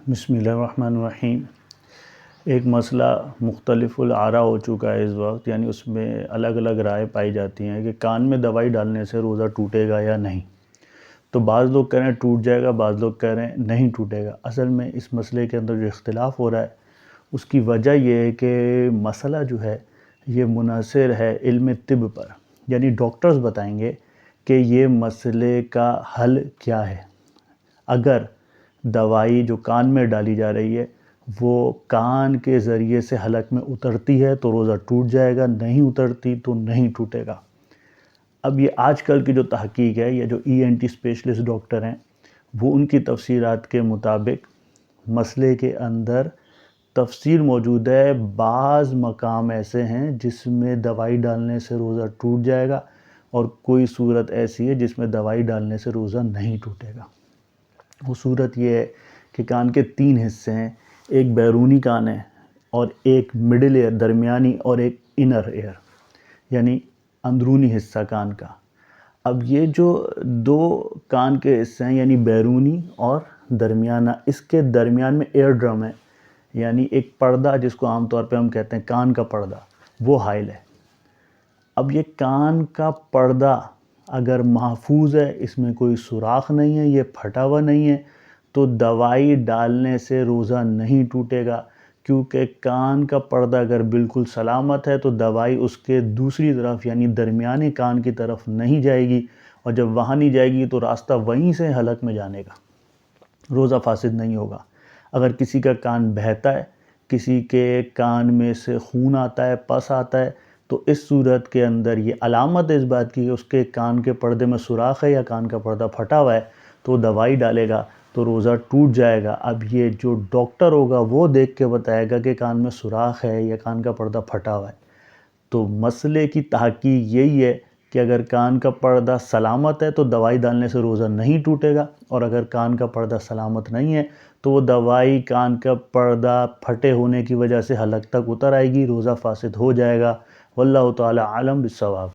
بسم اللہ الرحمن الرحیم۔ ایک مسئلہ مختلف الآراء ہو چکا ہے اس وقت، یعنی اس میں الگ الگ رائے پائی جاتی ہیں کہ کان میں دوائی ڈالنے سے روزہ ٹوٹے گا یا نہیں۔ تو بعض لوگ کہہ رہے ہیں ٹوٹ جائے گا، بعض لوگ کہہ رہے ہیں نہیں ٹوٹے گا۔ اصل میں اس مسئلے کے اندر جو اختلاف ہو رہا ہے اس کی وجہ یہ ہے کہ مسئلہ جو ہے یہ منحصر ہے علم طب پر، یعنی ڈاکٹرز بتائیں گے کہ یہ مسئلے کا حل کیا ہے۔ اگر دوائی جو کان میں ڈالی جا رہی ہے وہ کان کے ذریعے سے حلق میں اترتی ہے تو روزہ ٹوٹ جائے گا، نہیں اترتی تو نہیں ٹوٹے گا۔ اب یہ آج کل کی جو تحقیق ہے، یا جو ENT اسپیشلسٹ ڈاکٹر ہیں وہ ان کی تفسیرات کے مطابق مسئلے کے اندر تفسیر موجود ہے۔ بعض مقام ایسے ہیں جس میں دوائی ڈالنے سے روزہ ٹوٹ جائے گا، اور کوئی صورت ایسی ہے جس میں دوائی ڈالنے سے روزہ نہیں ٹوٹے گا۔ وہ صورت یہ ہے کہ کان کے 3 حصے ہیں، ایک بیرونی کان ہے اور ایک مڈل ایئر درمیانی، اور ایک انر ایئر یعنی اندرونی حصہ کان کا۔ اب یہ جو 2 کان کے حصے ہیں یعنی بیرونی اور درمیانہ، اس کے درمیان میں ایئر ڈرم ہے، یعنی ایک پردہ جس کو عام طور پہ ہم کہتے ہیں کان کا پردہ، وہ حائل ہے۔ اب یہ کان کا پردہ اگر محفوظ ہے، اس میں کوئی سوراخ نہیں ہے، یہ پھٹا ہوا نہیں ہے، تو دوائی ڈالنے سے روزہ نہیں ٹوٹے گا، کیونکہ کان کا پردہ اگر بالکل سلامت ہے تو دوائی اس کے دوسری طرف یعنی درمیانے کان کی طرف نہیں جائے گی، اور جب وہاں نہیں جائے گی تو راستہ وہیں سے حلق میں جانے کا، روزہ فاسد نہیں ہوگا۔ اگر کسی کا کان بہتا ہے، کسی کے کان میں سے خون آتا ہے، پس آتا ہے، تو اس صورت کے اندر یہ علامت ہے اس بات کی کہ اس کے کان کے پردے میں سوراخ ہے یا کان کا پردہ پھٹا ہوا ہے، تو دوائی ڈالے گا تو روزہ ٹوٹ جائے گا۔ اب یہ جو ڈاکٹر ہوگا وہ دیکھ کے بتائے گا کہ کان میں سوراخ ہے یا کان کا پردہ پھٹا ہوا ہے۔ تو مسئلے کی تحقیق یہی ہے کہ اگر کان کا پردہ سلامت ہے تو دوائی ڈالنے سے روزہ نہیں ٹوٹے گا، اور اگر کان کا پردہ سلامت نہیں ہے تو وہ دوائی کان کا پردہ پھٹے ہونے کی وجہ سے حلق تک اتر آئے گی، روزہ فاسد ہو جائے گا۔ واللہ تعالی عالم بالصواب۔